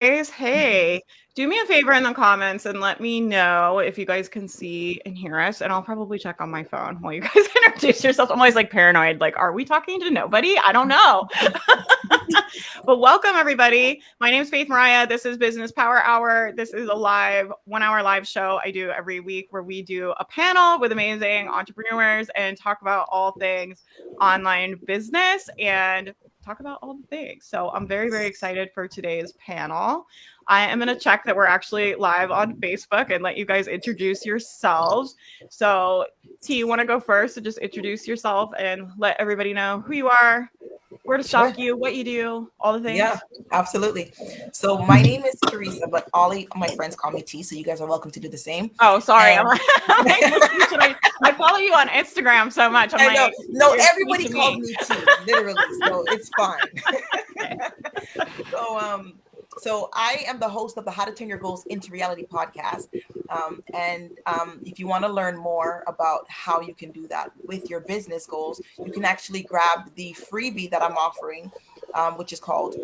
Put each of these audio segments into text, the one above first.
guys. Hey, do me a favor in the comments and let me know if you guys can see and hear us. And I'll probably check on my phone while you guys introduce yourself. I'm always like paranoid. Like, are we talking to nobody? I don't know. But welcome, everybody. My name is Faith Mariah. This is Business Power Hour. This is a live 1 hour live show I do every week where we do a panel with amazing entrepreneurs and talk about all things online business and talk about all the things. So I'm very, very excited for today's panel. I am going to check that we're actually live on Facebook and let you guys introduce yourselves. So T, you want to go first and just introduce yourself and let everybody know who you are, where to stalk you, what you do, all the things. Yeah, absolutely. So my name is Teresa, but all my friends call me T, so you guys are welcome to do the same. Oh, sorry. I follow you on Instagram so much. I know. No, everybody calls me T, literally, so it's fine. So I am the host of the How to Turn Your Goals into Reality podcast. And if you want to learn more about how you can do that with your business goals, you can actually grab the freebie that I'm offering, which is called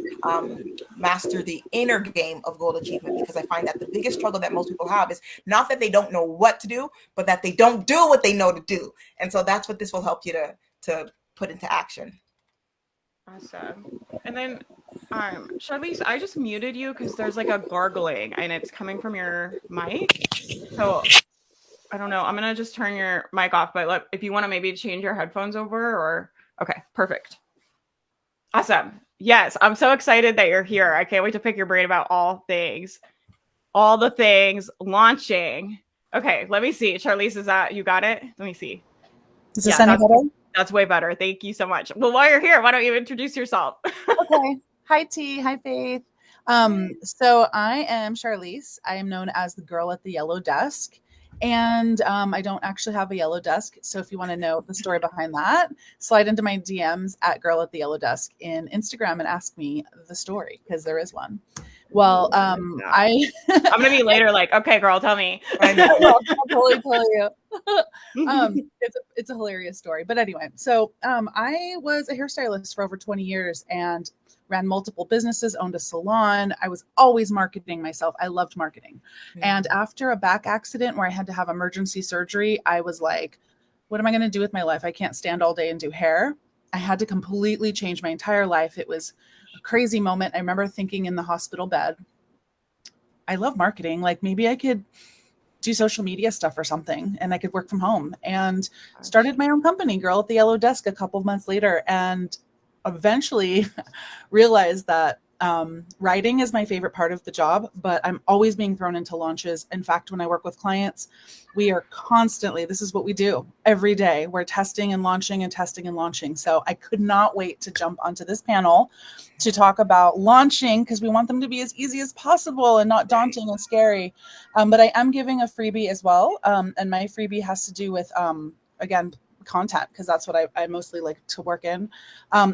Master the Inner Game of Goal Achievement, because I find that the biggest struggle that most people have is not that they don't know what to do, but that they don't do what they know to do. And so that's what this will help you to put into action. Awesome. And then Charlize, I just muted you because there's like a gargling and it's coming from your mic. So I don't know. I'm gonna just turn your mic off, but look, if you want to maybe change your headphones over or okay, perfect. Awesome. Yes, I'm so excited that you're here. I can't wait to pick your brain about all the things launching. Okay, let me see. Charlize, is that you got it? Let me see. Is this any better? That's way better. Thank you so much. Well, while you're here, why don't you introduce yourself? Okay. Hi, T. Hi, Faith. So I am Charlize. I am known as the girl at the yellow desk. And I don't actually have a yellow desk. So if you want to know the story behind that, slide into my DMs at girl at the yellow desk in Instagram and ask me the story, because there is one. Well, I'm gonna be later like, okay, girl, tell me. I know. I'll totally tell you. It's a hilarious story. But anyway, so I was a hairstylist for over 20 years and ran multiple businesses, owned a salon. I was always marketing myself. I loved marketing. Mm-hmm. And after a back accident where I had to have emergency surgery, I was like, what am I going to do with my life? I can't stand all day and do hair. I had to completely change my entire life. It was a crazy moment. I remember thinking in the hospital bed, I love marketing. Like maybe I could do social media stuff or something and I could work from home, and started my own company, Girl at the Yellow Desk, a couple of months later, and eventually realized that writing is my favorite part of the job, but I'm always being thrown into launches. In fact, when I work with clients, we are constantly, this is what we do every day. We're testing and launching and testing and launching. So I could not wait to jump onto this panel to talk about launching, because we want them to be as easy as possible and not daunting and scary. But I am giving a freebie as well. And my freebie has to do with, again, content, because that's what I mostly like to work in.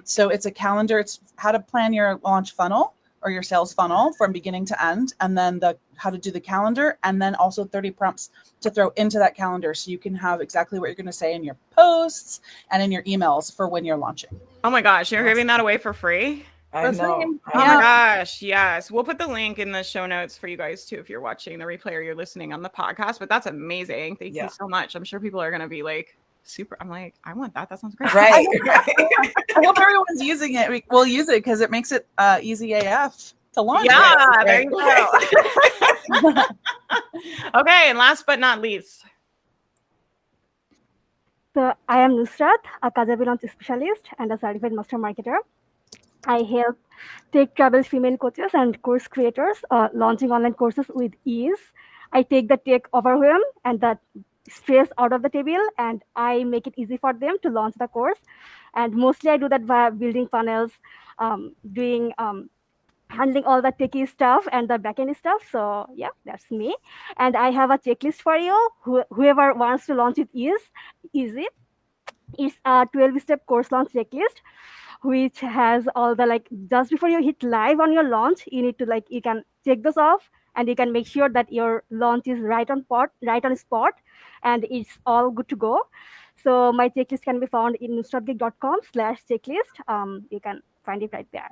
So it's a calendar. It's how to plan your launch funnel or your sales funnel from beginning to end, and then how to do the calendar, and then also 30 prompts to throw into that calendar so you can have exactly what you're going to say in your posts and in your emails for when you're launching. Oh my gosh, you're giving that away for free? I know. Oh my gosh, yes. We'll put the link in the show notes for you guys too if you're watching the replay or you're listening on the podcast. But that's amazing. Thank you so much. I'm sure people are going to be like, super. I'm like, I want that. That sounds great. Right. I hope everyone's using it. We'll use it because it makes it easy AF to launch. Yeah, there you go. Okay, and last but not least. So I am Nusrat, a Kajabi launch specialist and a certified master marketer. I help tech travel female coaches and course creators launching online courses with ease. I take the tech overwhelm and the stress out of the table, and I make it easy for them to launch the course. And mostly I do that via building funnels, doing handling all the techie stuff and the backend stuff. So yeah, that's me. And I have a checklist for you. Whoever wants to launch it is easy. It's a 12-step course launch checklist, which has all the just before you hit live on your launch, you need to you can check those off, and you can make sure that your launch is right on spot, and it's all good to go. So my checklist can be found in nusratgeek.com/checklist. You can find it right there.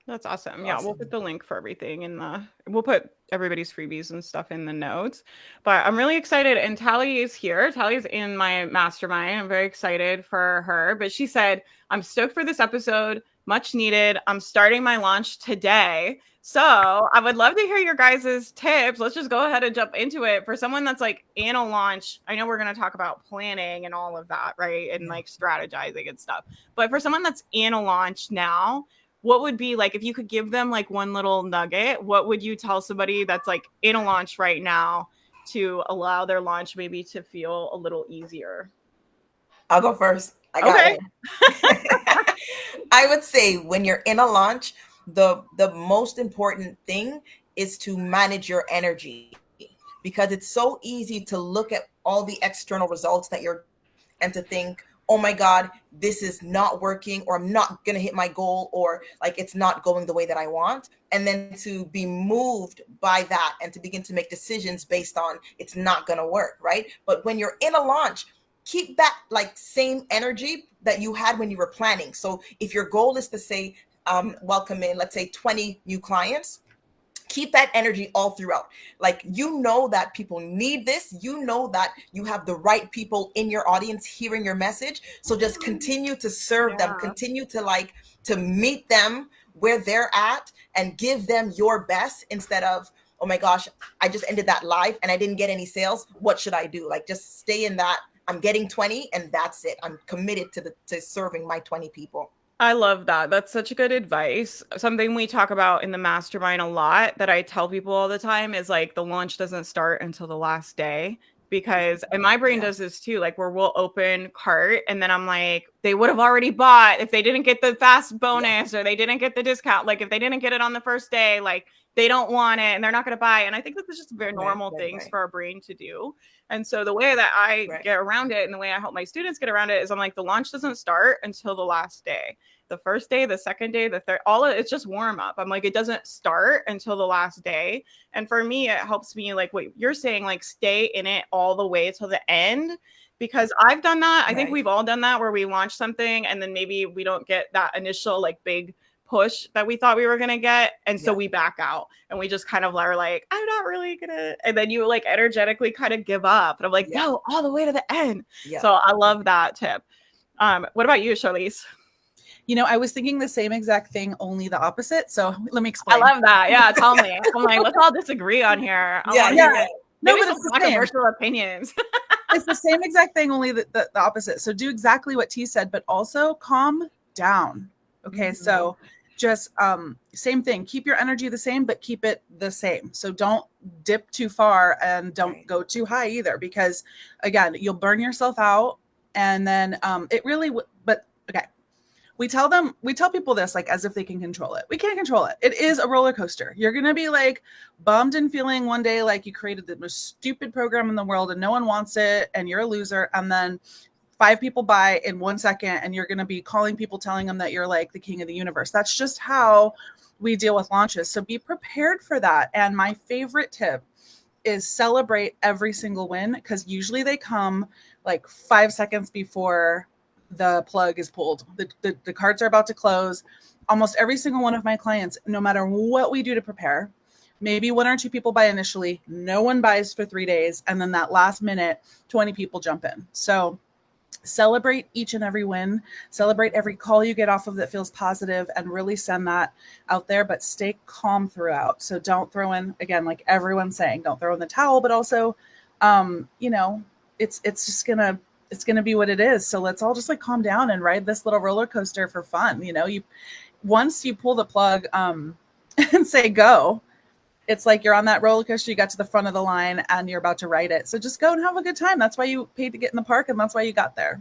That's awesome. Yeah, we'll Awesome. put the link for everything we'll put everybody's freebies and stuff in the notes. But I'm really excited. And Tally is here. Tally's in my mastermind. I'm very excited for her. But she said, I'm stoked for this episode. Much needed. I'm starting my launch today. So I would love to hear your guys' tips. Let's just go ahead and jump into it. For someone that's like in a launch, I know we're going to talk about planning and all of that, right? And like strategizing and stuff. But for someone that's in a launch now, what would be like, if you could give them like one little nugget, what would you tell somebody that's like in a launch right now to allow their launch maybe to feel a little easier? I'll go first. I got Okay. it. I would say when you're in a launch, the most important thing is to manage your energy, because it's so easy to look at all the external results that you're and to think, oh my God, this is not working, or I'm not going to hit my goal, or like it's not going the way that I want. And then to be moved by that and to begin to make decisions based on it's not going to work, right? But when you're in a launch, keep that like same energy that you had when you were planning. So if your goal is to say, welcome in, let's say 20 new clients, keep that energy all throughout. Like, you know that people need this. You know that you have the right people in your audience hearing your message. So just continue to serve them, continue to meet them where they're at and give them your best, instead of, oh my gosh, I just ended that live and I didn't get any sales. What should I do? Like, just stay in that. I'm getting 20 and that's it. I'm committed to serving my 20 people. I love that. That's such good advice. Something we talk about in the mastermind a lot that I tell people all the time is like, the launch doesn't start until the last day. Because, and my brain does this too, like where we'll open cart and then I'm like, they would have already bought if they didn't get the fast bonus or they didn't get the discount. Like if they didn't get it on the first day, like they don't want it and they're not going to buy it. And I think this is just very normal things for our brain to do. And so the way that I get around it and the way I help my students get around it is I'm like, the launch doesn't start until the last day. The first day, the second day, the third, it's just warm up. I'm like, it doesn't start until the last day. And for me, it helps me, like what you're saying, like stay in it all the way till the end, because I've done that. I think we've all done that, where we launch something and then maybe we don't get that initial like big push that we thought we were going to get. And so we back out and we just kind of are like, I'm not really going to, and then you like energetically kind of give up. And I'm like, no, all the way to the end. So I love that tip. What about you, Charlize? You know, I was thinking the same exact thing, only the opposite. So let me explain. I love that. Yeah, tell me. I'm like, let's all disagree on here. No, but it's the controversial opinions. It's the same exact thing, only the opposite. So do exactly what T said, but also calm down. Okay, so just same thing. Keep your energy the same, but keep it the same. So don't dip too far and don't go too high either, because again, you'll burn yourself out. And then it really, but okay. We tell people this like as if they can control it. We can't control it. It is a roller coaster. You're going to be like bummed and feeling one day like you created the most stupid program in the world and no one wants it and you're a loser. And then 5 people buy in 1 second and you're going to be calling people, telling them that you're like the king of the universe. That's just how we deal with launches. So be prepared for that. And my favorite tip is celebrate every single win, because usually they come like 5 seconds before the plug is pulled. The cards are about to close. Almost every single one of my clients, no matter what we do to prepare, maybe 1 or 2 people buy initially, no one buys for 3 days, and then that last minute, 20 people jump in. So celebrate each and every win, celebrate every call you get off of that feels positive, and really send that out there, but stay calm throughout. So don't throw in, again, like everyone's saying, don't throw in the towel, but also, it's just going to be what it is. So let's all just like calm down and ride this little roller coaster for fun. You know, once you pull the plug and say go, it's like you're on that roller coaster, you got to the front of the line and you're about to ride it. So just go and have a good time. That's why you paid to get in the park and that's why you got there.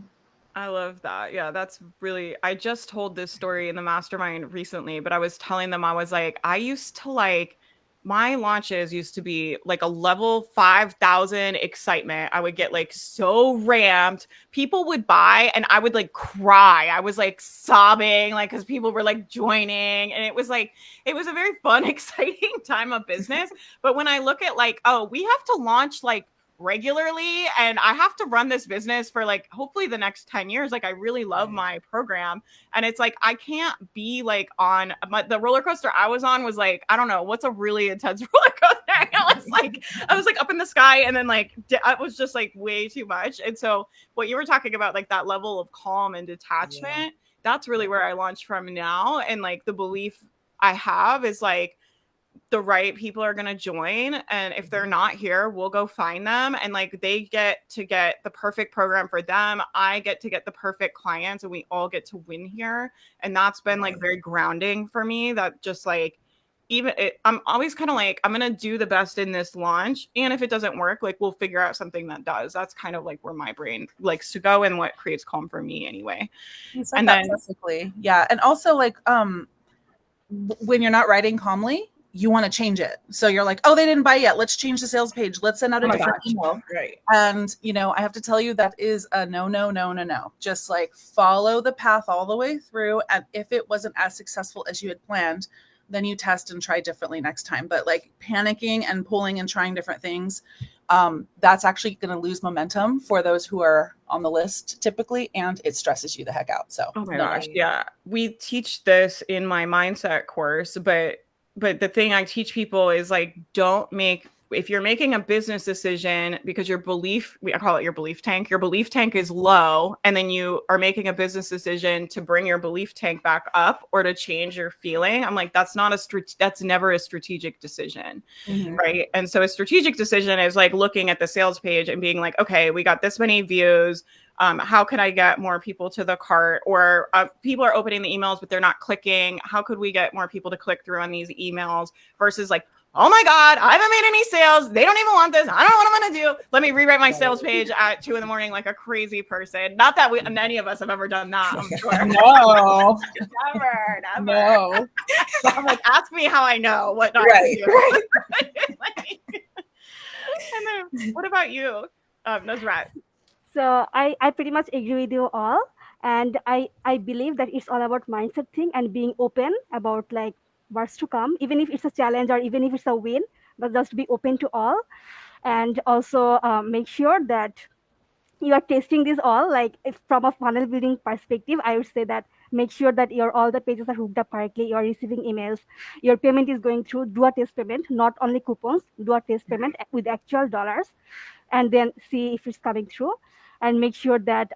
I love that. Yeah, that's really, I just told this story in the mastermind recently, but I was telling them, I was like, I used to like, my launches used to be like a level 5,000 excitement. I would get like so ramped. People would buy and I would like cry. I was like sobbing, like, because people were like joining. And it was a very fun, exciting time of business. But when I look at like, oh, we have to launch like regularly, and I have to run this business for like hopefully the next 10 years. Like I really love my program, and it's like I can't be like on the roller coaster I was on was like, I don't know what's a really intense roller coaster. I was like up in the sky, and then like it was just like way too much. And so what you were talking about, like that level of calm and detachment, that's really where I launched from now. And like the belief I have is like the right people are going to join, and if they're not here, we'll go find them, and like they get to get the perfect program for them, I get to get the perfect clients, and we all get to win here. And that's been like very grounding for me, that just like I'm always kind of like, I'm going to do the best in this launch, and if it doesn't work, like we'll figure out something that does. That's kind of like where my brain likes to go, and what creates calm for me anyway. And then perfectly. Yeah. And also like when you're not writing calmly, you want to change it. So you're like, oh, they didn't buy yet. Let's change the sales page. Let's send out a different email. Right. And, you know, I have to tell you, that is a no. Just like follow the path all the way through. And if it wasn't as successful as you had planned, then you test and try differently next time. But like panicking and pulling and trying different things, that's actually going to lose momentum for those who are on the list typically, and it stresses you the heck out. So, oh my gosh. Yeah. We teach this in my mindset course, but the thing I teach people is like, if you're making a business decision because I call it your belief tank is low, and then you are making a business decision to bring your belief tank back up or to change your feeling, I'm like, that's never a strategic decision. Mm-hmm. Right. And so a strategic decision is like looking at the sales page and being like, okay, we got this many views. How can I get more people to the cart? Or people are opening the emails, but they're not clicking. How could we get more people to click through on these emails? Versus like, oh my God, I haven't made any sales. They don't even want this. I don't know what I'm going to do. Let me rewrite my sales page at 2 a.m. like a crazy person. Not that many of us have ever done that, I'm sure. No. Never. No. I'm like, ask me how I know what not to do. And then what about you, Nazrat? So I pretty much agree with you all. And I believe that it's all about mindset thing and being open about like what's to come, even if it's a challenge or even if it's a win, but just be open to all. And also make sure that you are testing this all, like if from a funnel building perspective, I would say that make sure that all the pages are hooked up correctly, you're receiving emails, your payment is going through, do a test payment, not only coupons, do a test payment with actual dollars, and then see if it's coming through, and make sure that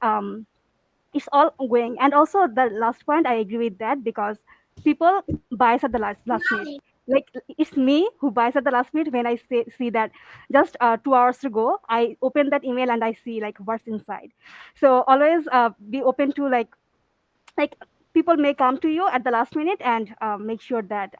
it's all going. And also the last point, I agree with that, because people buys at the last minute. Like it's me who buys at the last minute when I see that just 2 hours to go, I open that email and I see like what's inside. So always be open to like people may come to you at the last minute, and make sure that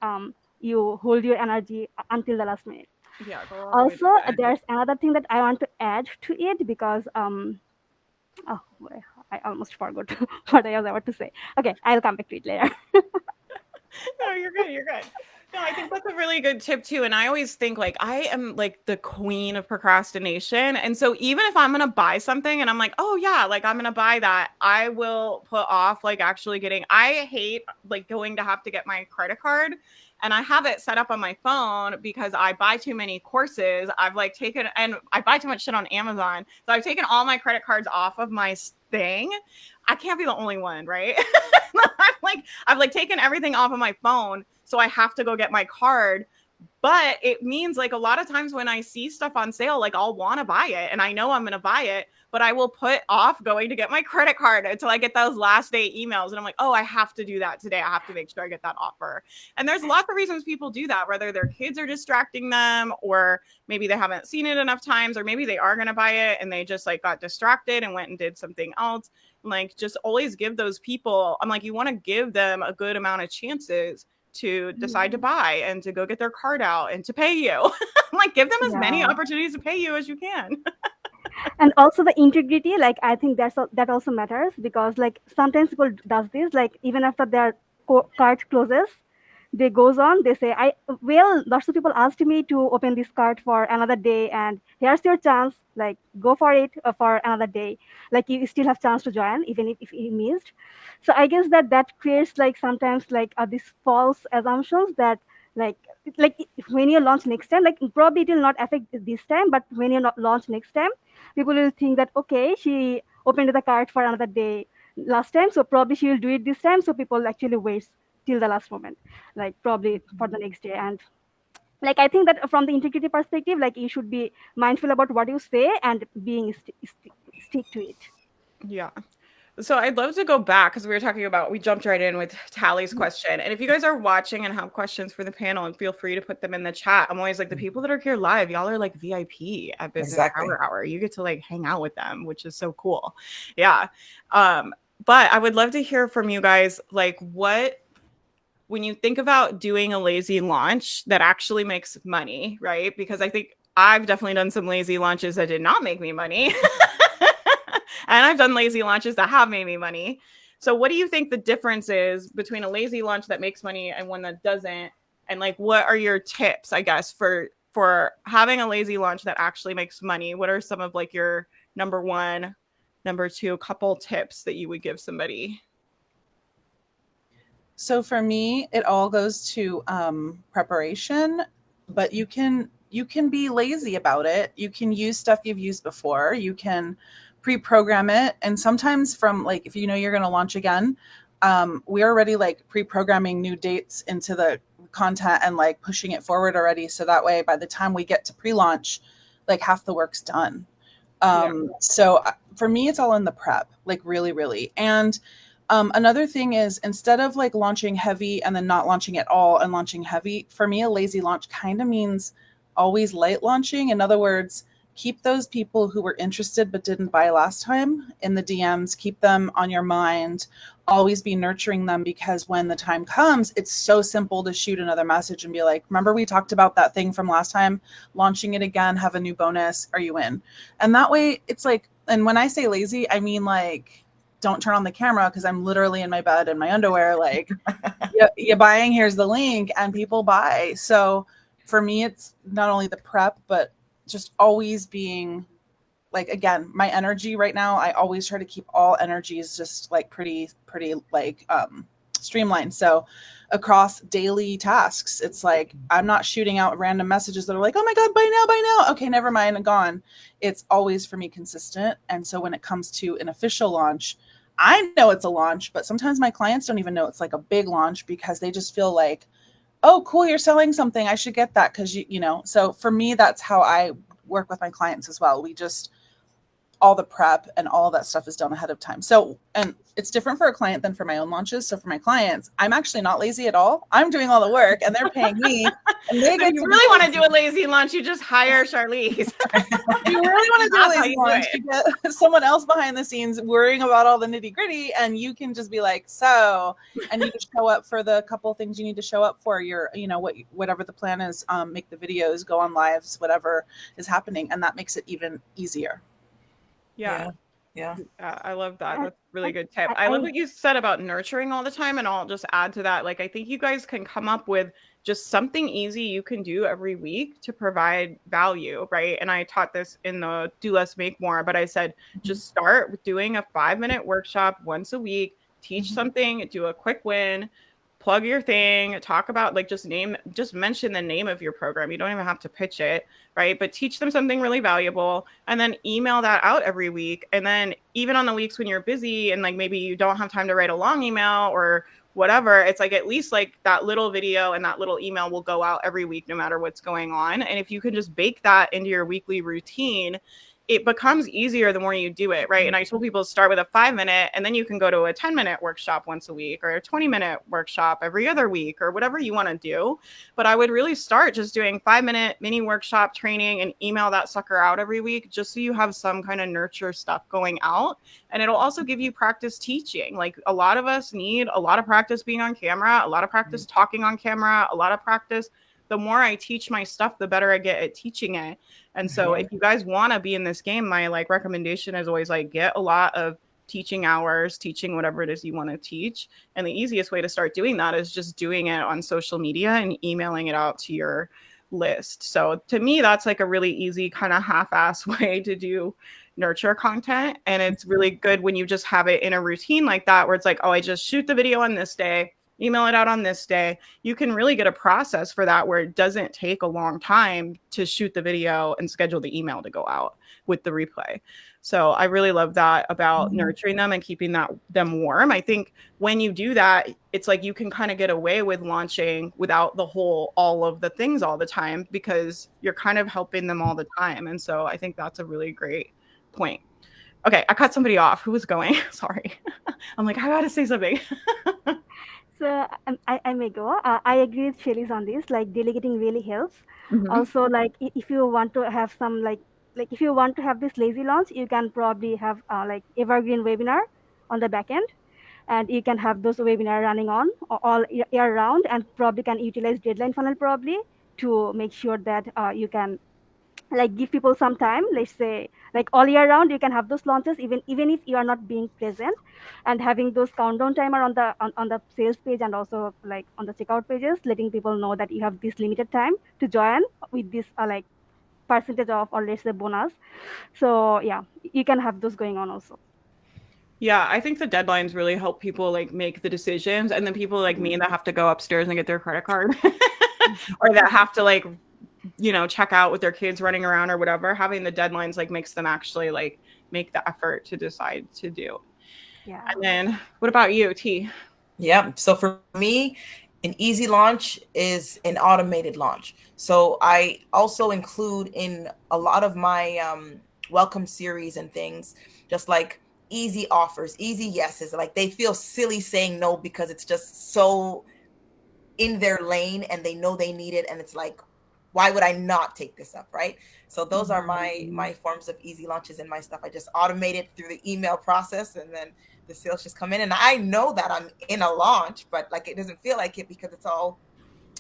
you hold your energy until the last minute. Yeah. Also, there's another thing that I want to add to it, because oh boy, I almost forgot what I was about to say. Okay, I'll come back to it later. No, you're good. No, I think that's a really good tip too. And I always think like I am like the queen of procrastination. And so even if I'm going to buy something and I'm like, oh yeah, like I'm going to buy that, I will put off like actually I hate like going to have to get my credit card. And I have it set up on my phone because I buy too many courses. I've like and I buy too much shit on Amazon. So I've taken all my credit cards off of my thing. I can't be the only one, right? I've taken everything off of my phone. So I have to go get my card. But it means like a lot of times when I see stuff on sale, like I'll want to buy it and I know I'm going to buy it, but I will put off going to get my credit card until I get those last day emails. And I'm like, oh, I have to do that today. I have to make sure I get that offer. And there's lots of reasons people do that, whether their kids are distracting them, or maybe they haven't seen it enough times, or maybe they are going to buy it and they just like got distracted and went and did something else. Like just always give those people, I'm like, you want to give them a good amount of chances to decide to buy and to go get their card out and to pay you. Like give them as many opportunities to pay you as you can. And also the integrity, like I think that also matters, because like sometimes people does this, like even after their card closes, they goes on, they say, lots of people asked me to open this card for another day, and here's your chance, like go for it for another day, like you still have chance to join even if you missed. So I guess that creates like sometimes like these false assumptions that like when you launch next time, like probably it will not affect this time, but when you not launch next time, people will think that okay, she opened the cart for another day last time, so probably she will do it this time, so people actually wait till the last moment, like probably for the next day. And like I think that from the integrity perspective, like you should be mindful about what you say and being stick to it. Yeah. So I'd love to go back because we jumped right in with Tally's question. And if you guys are watching and have questions for the panel, and feel free to put them in the chat. I'm always like, the people that are here live, y'all are like VIP at Business Power Hour. You get to like hang out with them, which is so cool. Yeah. But I would love to hear from you guys, like when you think about doing a lazy launch that actually makes money, right? Because I think I've definitely done some lazy launches that did not make me money. And I've done lazy launches that have made me money. So what do you think the difference is between a lazy launch that makes money and one that doesn't? And like, what are your tips, I guess, for having a lazy launch that actually makes money? What are some of like your number one, number two, couple tips that you would give somebody? So for me, it all goes to preparation, but you can be lazy about it. You can use stuff you've used before. You can pre-program it. And sometimes from like, if you know you're going to launch again, we're already like pre-programming new dates into the content and like pushing it forward already. So that way, by the time we get to pre-launch, like half the work's done. So for me, it's all in the prep, like really, really. And another thing is, instead of like launching heavy and then not launching at all and launching heavy, for me, a lazy launch kind of means always light launching. In other words, keep those people who were interested but didn't buy last time in the DMs, keep them on your mind, always be nurturing them, because when the time comes, it's so simple to shoot another message and be like, remember we talked about that thing from last time, launching it again, have a new bonus, are you in? And that way it's like, and when I say lazy, I mean like, don't turn on the camera because I'm literally in my bed in my underwear, like you're buying, here's the link, and people buy. So for me, it's not only the prep, but just always being like, again, my energy right now, I always try to keep all energies just like pretty like streamlined. So across daily tasks, it's like I'm not shooting out random messages that are like, oh my God, buy now. Okay, never mind, and gone. It's always for me consistent. And so when it comes to an official launch, I know it's a launch, but sometimes my clients don't even know it's like a big launch because they just feel like, oh, cool, you're selling something, I should get that because you know. So for me, that's how I work with my clients as well. We just, all the prep and all of that stuff is done ahead of time. So, and it's different for a client than for my own launches. So for my clients, I'm actually not lazy at all. I'm doing all the work and they're paying me. And they get you really want to do a lazy launch, you just hire Charlize. You really want to do a lazy launch, you get someone else behind the scenes worrying about all the nitty gritty, and you can just be like, so, and you just show up for the couple things you need to show up for your, you know, whatever the plan is, make the videos, go on lives, whatever is happening. And that makes it even easier. Yeah. I love that. That's a really good tip. I love what you said about nurturing all the time. And I'll just add to that. Like, I think you guys can come up with just something easy you can do every week to provide value, right? And I taught this in the Do Less, Make More, but I said, just start with doing a 5-minute workshop once a week, teach something, do a quick win, plug your thing, talk about like just mention the name of your program. You don't even have to pitch it, right? But teach them something really valuable and then email that out every week. And then even on the weeks when you're busy and like maybe you don't have time to write a long email or whatever, it's like at least like that little video and that little email will go out every week no matter what's going on. And if you can just bake that into your weekly routine, it becomes easier the more you do it, right? And I told people to start with a 5-minute and then you can go to a 10-minute workshop once a week or a 20-minute workshop every other week or whatever you want to do. But I would really start just doing 5-minute mini workshop training and email that sucker out every week just so you have some kind of nurture stuff going out. And it'll also give you practice teaching. Like a lot of us need a lot of practice being on camera, a lot of practice talking on camera, a lot of practice. The more I teach my stuff, the better I get at teaching it. And so if you guys want to be in this game, my like recommendation is always like get a lot of teaching hours, teaching whatever it is you want to teach. And the easiest way to start doing that is just doing it on social media and emailing it out to your list. So to me, that's like a really easy kind of half-ass way to do nurture content. And it's really good when you just have it in a routine like that, where it's like, oh, I just shoot the video on this day. email it out on this day. You can really get a process for that where it doesn't take a long time to shoot the video and schedule the email to go out with the replay. So I really love that about nurturing them and keeping them warm. I think when you do that, it's like you can kind of get away with launching without all of the things all the time, because you're kind of helping them all the time. And so I think that's a really great point. Okay, I cut somebody off. Who was going? Sorry. I'm like, I gotta say something. So I may go. I agree with Shelly's on this. Like delegating really helps. Also, like if you want to have some like if you want to have this lazy launch, you can probably have like evergreen webinar on the back end, and you can have those webinar running on all year round, and probably can utilize deadline funnel probably to make sure that you can like give people some time. Let's say like all year round you can have those launches even if you are not being present, and having those countdown timer on the sales page and also like on the checkout pages, letting people know that you have this limited time to join with this like percentage off or let's say bonus. So yeah, you can have those going on also. Yeah, I think the deadlines really help people like make the decisions, and then people like me that have to go upstairs and get their credit card or that have to like check out with their kids running around or whatever, having the deadlines like makes them actually like make the effort to decide to do. Yeah. And then what about you, T? Yeah. So for me, an easy launch is an automated launch. So I also include in a lot of my welcome series and things, just like easy offers, easy yeses. Like they feel silly saying no because it's just so in their lane and they know they need it. And it's like, why would I not take this up, right? So those are my forms of easy launches and my stuff. I just automate it through the email process, and then the sales just come in. And I know that I'm in a launch, but like it doesn't feel like it because it's all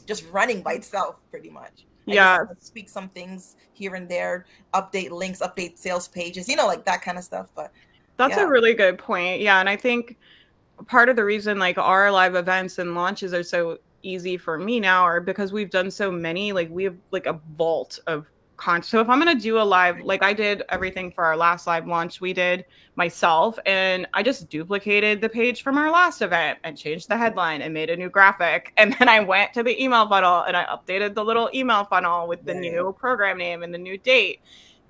just running by itself pretty much. Yeah. I just speak some things here and there, update links, update sales pages, like that kind of stuff. But that's a really good point. Yeah. And I think part of the reason like our live events and launches are so easy for me now are because we've done so many, like we have like a vault of content. So if I'm going to do a live, like I did everything for our last live launch, we did myself, and I just duplicated the page from our last event and changed the headline and made a new graphic. And then I went to the email funnel and I updated the little email funnel with the new program name and the new date.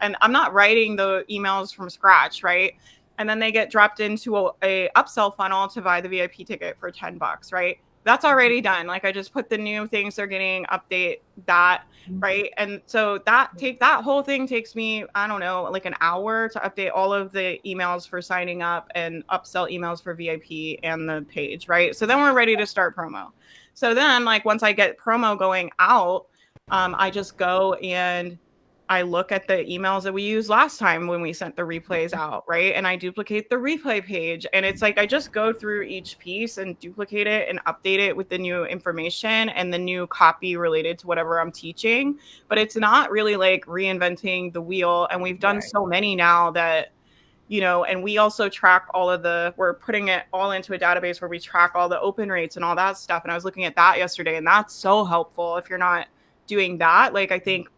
And I'm not writing the emails from scratch, right? And then they get dropped into a upsell funnel to buy the VIP ticket for $10, right? That's already done. Like I just put the new things they're getting, update that, right? And so that whole thing takes me, I don't know, like an hour to update all of the emails for signing up and upsell emails for VIP and the page, right? So then we're ready to start promo. So then like once I get promo going out, I just go and I look at the emails that we used last time when we sent the replays out, right? And I duplicate the replay page. And it's like I just go through each piece and duplicate it and update it with the new information and the new copy related to whatever I'm teaching. But it's not really like reinventing the wheel. And we've done so many now that, and we also track we're putting it all into a database where we track all the open rates and all that stuff. And I was looking at that yesterday, and that's so helpful if you're not doing that. Like I think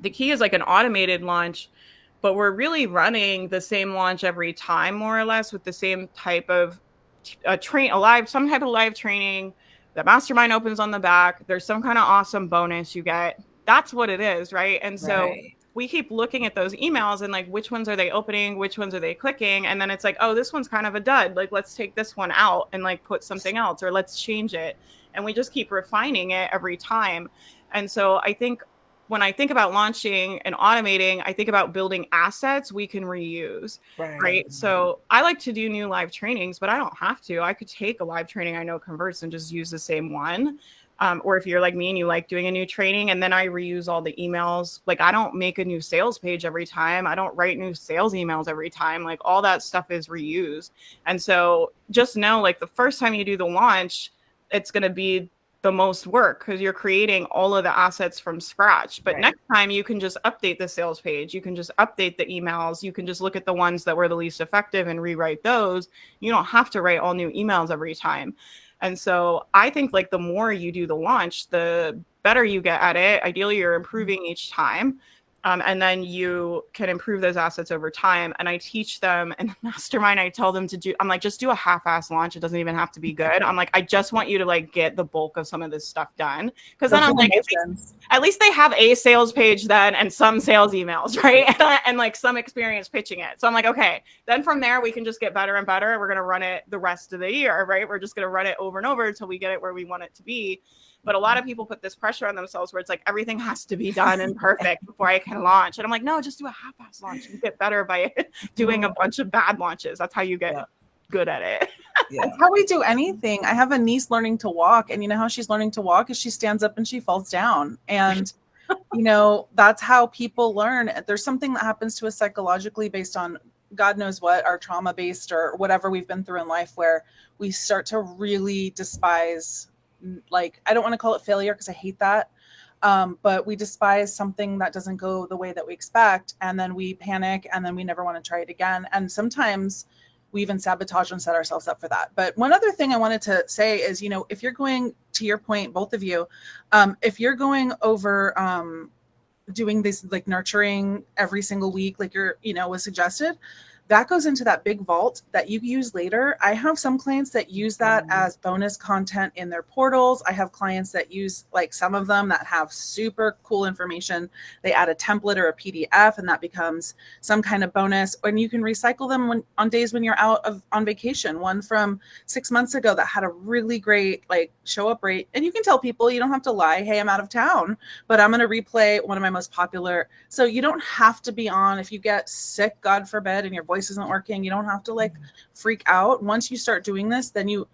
the key is like an automated launch, but we're really running the same launch every time, more or less, with the same type of some type of live training. The mastermind opens on the back. There's some kind of awesome bonus you get. That's what it is, right? And so we keep looking at those emails and like, which ones are they opening? Which ones are they clicking? And then it's like, oh, this one's kind of a dud. Like, let's take this one out and like put something else, or let's change it. And we just keep refining it every time. And so I think when I think about launching and automating, I think about building assets we can reuse, right? So I like to do new live trainings, but I don't have to. I could take a live training I know converts and just use the same one. Or if you're like me and you like doing a new training, and then I reuse all the emails. Like I don't make a new sales page every time. I don't write new sales emails every time. Like all that stuff is reused. And so just know like the first time you do the launch, it's going to be the most work because you're creating all of the assets from scratch. But next time you can just update the sales page. You can just update the emails. You can just look at the ones that were the least effective and rewrite those. You don't have to write all new emails every time. And so I think like the more you do the launch, the better you get at it. Ideally, you're improving each time. And then you can improve those assets over time. And I teach them in the mastermind. I tell them to do, I'm like, just do a half-ass launch. It doesn't even have to be good. I'm like, I just want you to like get the bulk of some of this stuff done. Cause then I'm like, at least they have a sales page then and some sales emails, right? And like some experience pitching it. So I'm like, okay, then from there we can just get better and better. We're going to run it the rest of the year, right? We're just going to run it over and over until we get it where we want it to be. But a lot of people put this pressure on themselves where it's like everything has to be done and perfect before I can launch. And I'm like, no, just do a half-ass launch. You get better by doing a bunch of bad launches. That's how you get good at it. That's how we do anything. I have a niece learning to walk, and you know how she's learning to walk is she stands up and she falls down. And you know, that's how people learn. There's something that happens to us psychologically based on God knows what, our trauma-based or whatever we've been through in life, where we start to really despise, like, I don't want to call it failure because I hate that. But we despise something that doesn't go the way that we expect. And then we panic and then we never want to try it again. And sometimes we even sabotage and set ourselves up for that. But one other thing I wanted to say is, you know, if you're going, to your point, both of you, if you're going over doing this like nurturing every single week, like you're, you know, was suggested, that goes into that big vault that you use later. I have some clients that use that as bonus content in their portals. I have clients that use, like, some of them that have super cool information. They add a template or a PDF and that becomes some kind of bonus. And you can recycle them on days when you're on vacation. One from 6 months ago that had a really great like show up rate. And you can tell people, you don't have to lie, hey, I'm out of town, but I'm going to replay one of my most popular. So you don't have to be on. If you get sick, God forbid, and your voice isn't working, you don't have to like freak out. Once you start doing this, then you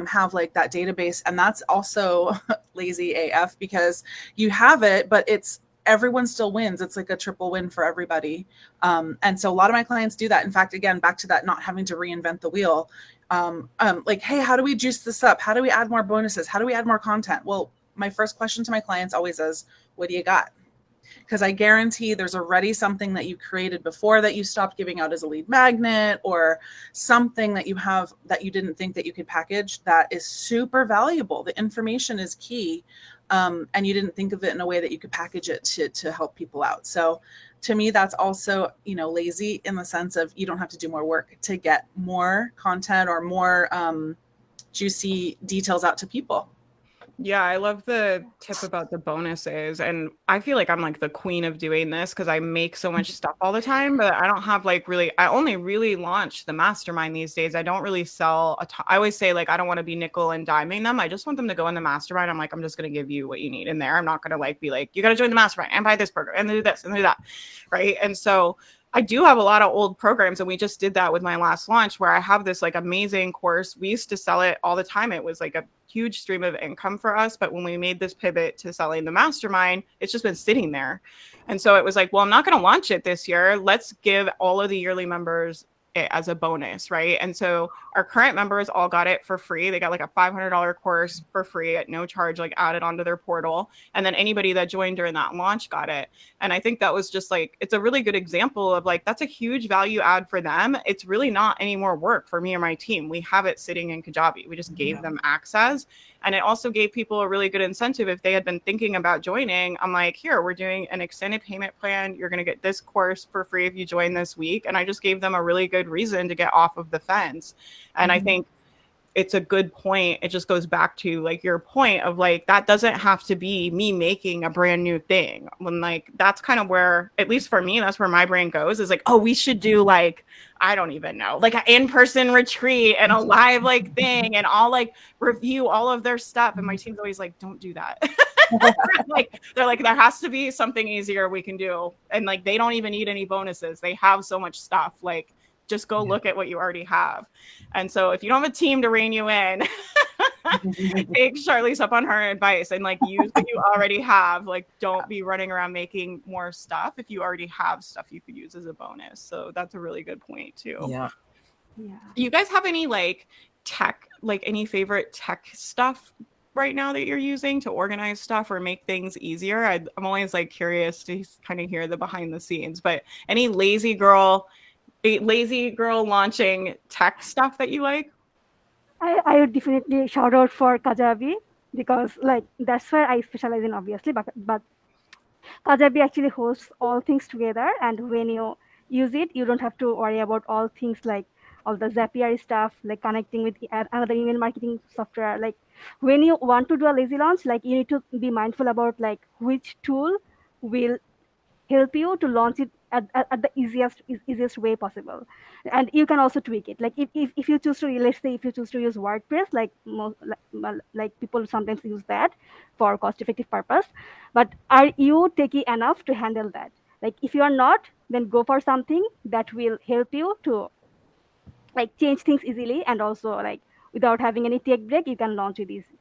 have like that database. And that's also lazy AF because you have it, but it's everyone still wins. It's like a triple win for everybody. And so a lot of my clients do that. In fact, again, back to that, not having to reinvent the wheel. Like, hey, how do we juice this up? How do we add more bonuses? How do we add more content? Well, my first question to my clients always is, what do you got? Because I guarantee there's already something that you created before that you stopped giving out as a lead magnet, or something that you have that you didn't think that you could package that is super valuable. The information is key. And you didn't think of it in a way that you could package it to help people out. So to me, that's also, you know, lazy in the sense of you don't have to do more work to get more content or more juicy details out to people. Yeah, I love the tip about the bonuses. And I feel like I'm like the queen of doing this because I make so much stuff all the time, but I don't have like really, I only really launch the mastermind these days. I don't really sell I always say like, I don't want to be nickel and diming them. I just want them to go in the mastermind. I'm like, I'm just going to give you what you need in there. I'm not going to like be like, you got to join the mastermind and buy this program and do this and do that. Right. And so I do have a lot of old programs, and we just did that with my last launch where I have this like amazing course. We used to sell it all the time. It was like a huge stream of income for us. But when we made this pivot to selling the mastermind, it's just been sitting there. And so it was like, well, I'm not going to launch it this year. Let's give all of the yearly members it as a bonus, right? And so our current members all got it for free. They got like a $500 course for free at no charge, like added onto their portal. And then anybody that joined during that launch got it. And I think that was just like, it's a really good example of like, that's a huge value add for them. It's really not any more work for me or my team. We have it sitting in Kajabi. We just gave them access. And it also gave people a really good incentive if they had been thinking about joining. I'm like, here, we're doing an extended payment plan. You're going to get this course for free if you join this week. And I just gave them a really good reason to get off of the fence. And I think it's a good point. It just goes back to like your point of like, that doesn't have to be me making a brand new thing. When like, that's kind of where, at least for me, that's where my brain goes is like, oh, we should do like, I don't even know, like an in-person retreat and a live like thing. And I'll like review all of their stuff. And my team's always like, don't do that. Like, they're like, there has to be something easier we can do. And like, they don't even need any bonuses. They have so much stuff. Like, just go look at what you already have. And so if you don't have a team to rein you in, take Charlize up on her advice and like use what you already have. Like, don't be running around making more stuff if you already have stuff you could use as a bonus. So that's a really good point too. Yeah. Yeah. You guys have any like tech, like any favorite tech stuff right now that you're using to organize stuff or make things easier? I'm always like curious to kind of hear the behind the scenes, but any lazy girl launching tech stuff that you like? I would definitely shout out for Kajabi because like that's where I specialize in, obviously, but Kajabi actually hosts all things together, and when you use it, you don't have to worry about all things like all the Zapier stuff, like connecting with another email marketing software. Like when you want to do a lazy launch, like you need to be mindful about like which tool will help you to launch it at the easiest way possible. And you can also tweak it, like if you choose to, let's say if you choose to use WordPress, like most like people sometimes use that for cost effective purpose, but are you techy enough to handle that? Like if you are not, then go for something that will help you to like change things easily, and also like without having any tech break, you can launch it easy.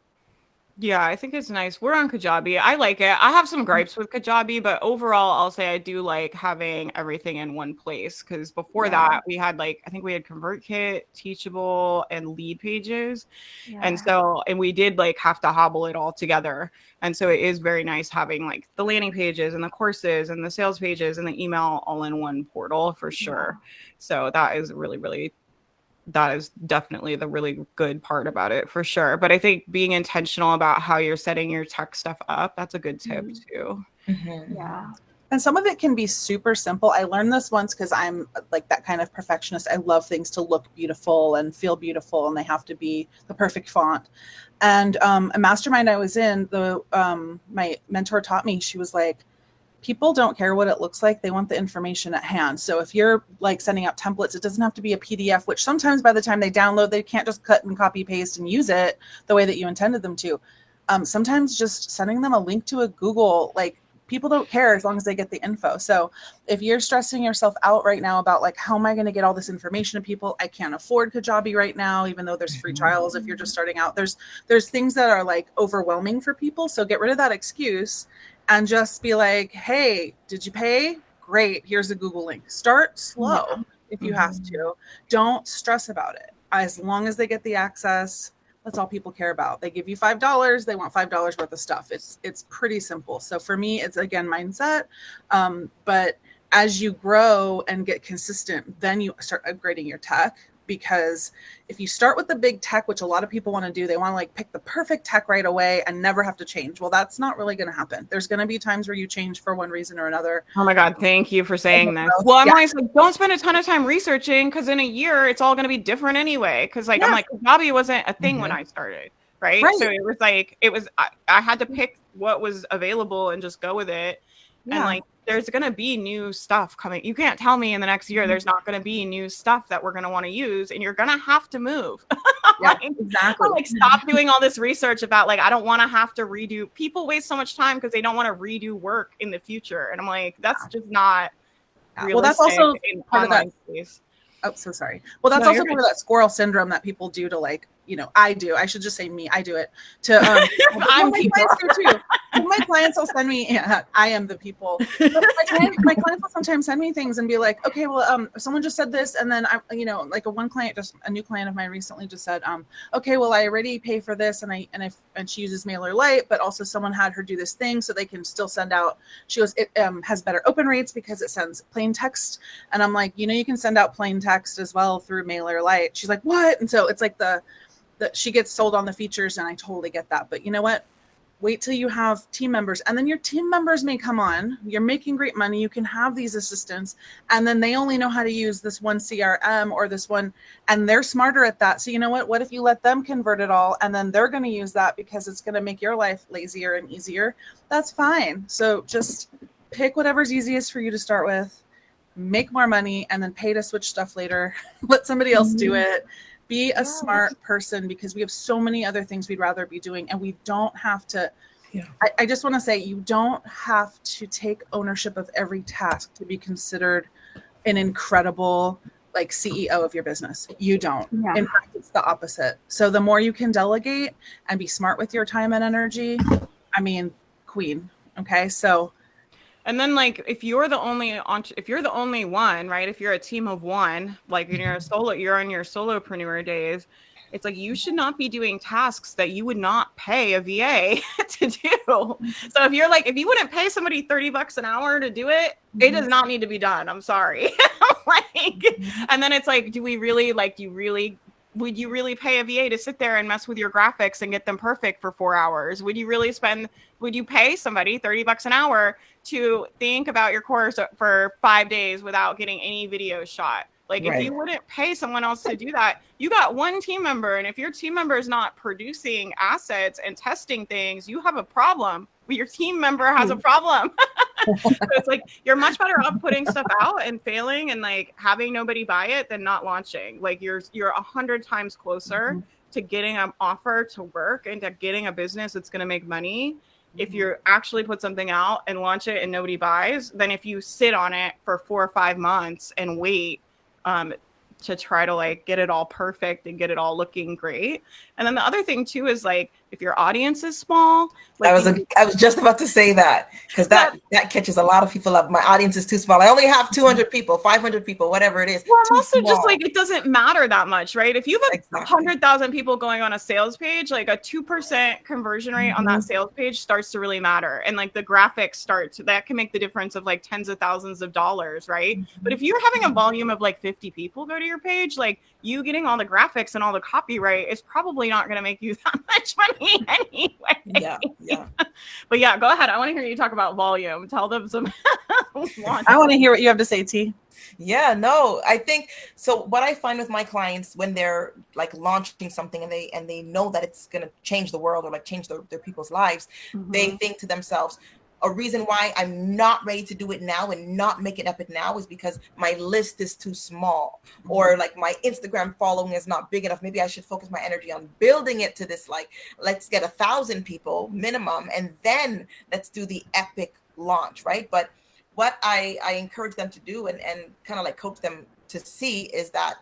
Yeah, I think it's nice. We're on Kajabi. I like it. I have some gripes with Kajabi, but overall, I'll say I do like having everything in one place. Because before that, we had I think we had ConvertKit, Teachable, and Lead Pages. And we did have to hobble it all together. And so it is very nice having the landing pages and the courses and the sales pages and the email all in one portal for sure. So that is that is definitely the really good part about it for sure. But I think being intentional about how you're setting your tech stuff up, that's a good tip too. Yeah. And some of it can be super simple. I learned this once because I'm like that kind of perfectionist. I love things to look beautiful and feel beautiful, and they have to be the perfect font. And a mastermind I was in, my mentor taught me, she was like, people don't care what it looks like. They want the information at hand. So if you're sending out templates, it doesn't have to be a PDF, which sometimes by the time they download, they can't just cut and copy paste and use it the way that you intended them to. Sometimes just sending them a link to a Google, people don't care as long as they get the info. So if you're stressing yourself out right now about how am I going to get all this information to people? I can't afford Kajabi right now, even though there's free trials. If you're just starting out, there's things that are overwhelming for people. So get rid of that excuse and just be like, hey, did you pay? Great. Here's a Google link. Start slow if you have to. Don't stress about it. As long as they get the access, that's all people care about. They give you $5. They want $5 worth of stuff. It's pretty simple. So for me, it's again, mindset. But as you grow and get consistent, then you start upgrading your tech. Because if you start with the big tech, which a lot of people want to do, they want to pick the perfect tech right away and never have to change. Well, that's not really going to happen. There's going to be times where you change for one reason or another. Oh my God. Thank you for saying this. Well, I'm always don't spend a ton of time researching, because in a year it's all going to be different anyway. Because I'm Kajabi wasn't a thing when I started. Right. So it was I had to pick what was available and just go with it. Yeah. And there's going to be new stuff coming. You can't tell me in the next year there's not going to be new stuff that we're going to want to use, and you're going to have to move. Exactly. Stop doing all this research about I don't want to have to redo. People waste so much time because they don't want to redo work in the future. And I'm that's just not realistic. Well, that's also in part of that space. Oh, so sorry. Well, that's also part of that squirrel syndrome that people do to I do. I should just say me. I do it to. I'm my clients do too. My clients will send me. Yeah, I am the people. But my clients will sometimes send me things and be like, okay, well, someone just said this, and then a new client of mine recently just said, okay, well, I already pay for this, and she uses MailerLite, but also someone had her do this thing so they can still send out. She goes, it has better open rates because it sends plain text, and I'm like, you can send out plain text as well through MailerLite. She's like, what? And so it's she gets sold on the features, and I totally get that. But you know what? Wait till you have team members, and then your team members may come on. You're making great money. You can have these assistants, and then they only know how to use this one CRM or this one, and they're smarter at that. So you know what? What if you let them convert it all, and then they're going to use that because it's going to make your life lazier and easier? That's fine. So just pick whatever's easiest for you to start with, make more money, and then pay to switch stuff later. Let somebody else do it. Be a smart person, because we have so many other things we'd rather be doing, and we don't have to. Yeah. I just want to say, you don't have to take ownership of every task to be considered an incredible CEO of your business. You don't. Yeah. In fact, it's the opposite. So the more you can delegate and be smart with your time and energy, queen. Okay. So. And then if you're the only one, right? If you're a team of one, you're on your solopreneur days, it's you should not be doing tasks that you would not pay a VA to do. So if you wouldn't pay somebody $30 an hour to do it, it does not need to be done. I'm sorry. And then it's do we really would you really pay a VA to sit there and mess with your graphics and get them perfect for 4 hours? Would you pay somebody $30 an hour to think about your course for 5 days without getting any videos shot? Like, if you wouldn't pay someone else to do that, you got one team member. And if your team member is not producing assets and testing things, you have a problem. But your team member has a problem. So it's like, you're much better off putting stuff out and failing and like having nobody buy it than not launching. Like you're 100 times closer to getting an offer to work and to getting a business that's going to make money if you actually put something out and launch it and nobody buys, than if you sit on it for 4 or 5 months and wait to try to like get it all perfect and get it all looking great. And then the other thing too is like, if your audience is small, like I was just about to say that, because that catches a lot of people up. My audience is too small. I only have 200 people, 500 people, whatever it is. Well, I'm also just like, it doesn't matter that much, right? If you have 100,000 people going on a sales page, like a 2% conversion rate on that sales page starts to really matter. And like the graphics that can make the difference of like tens of thousands of dollars, right? But if you're having a volume of like 50 people go to your page, like you getting all the graphics and all the copyright is probably not going to make you that much money anyway. Yeah. But yeah, go ahead. I want to hear you talk about volume. Tell them some. I want to hear what you have to say, T. Yeah, no, I think so. What I find with my clients when they're like launching something and they know that it's going to change the world or like change their people's lives, they think to themselves, a reason why I'm not ready to do it now and not make it epic now is because my list is too small, or like my Instagram following is not big enough. Maybe I should focus my energy on building it to this, like, let's get 1,000 people minimum, and then let's do the epic launch, right? But what I encourage them to do and kind of like coach them to see is that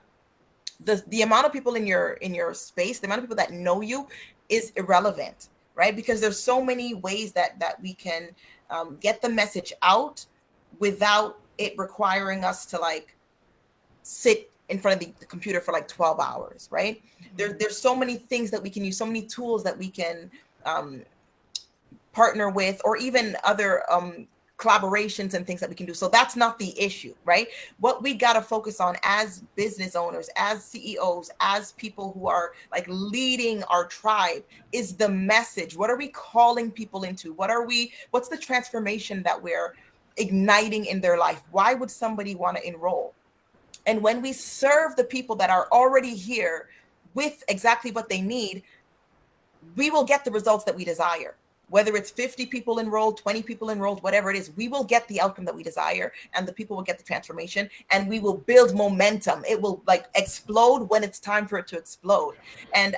the amount of people in your space, the amount of people that know you is irrelevant, right? Because there's so many ways that we can get the message out without it requiring us to like sit in front of the computer for like 12 hours, right? There's so many things that we can use, so many tools that we can partner with, or even other collaborations and things that we can do. So that's not the issue, right? What we got to focus on as business owners, as CEOs, as people who are like leading our tribe is the message. What are we calling people into? What's the transformation that we're igniting in their life? Why would somebody want to enroll? And when we serve the people that are already here with exactly what they need, we will get the results that we desire. Whether it's 50 people enrolled, 20 people enrolled, whatever it is, we will get the outcome that we desire, and the people will get the transformation, and we will build momentum. It will like explode when it's time for it to explode. And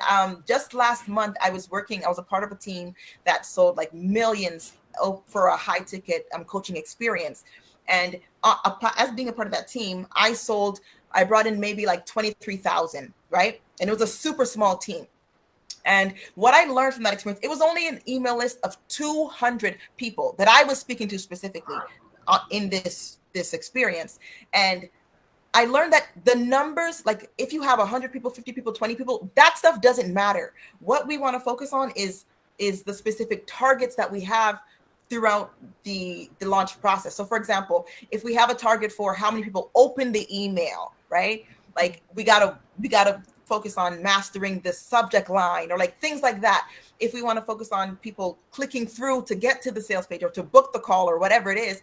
just last month, I was a part of a team that sold like millions for a high ticket coaching experience. And as being a part of that team, I brought in maybe like 23,000, right? And it was a super small team. And what I learned from that experience, it was only an email list of 200 people that I was speaking to specifically in this experience. And I learned that the numbers, like if you have 100 people, 50 people, 20 people, that stuff doesn't matter. What we want to focus on is the specific targets that we have throughout the launch process. So for example, if we have a target for how many people open the email, right? Like we gotta focus on mastering the subject line, or like things like that. If we want to focus on people clicking through to get to the sales page or to book the call or whatever it is,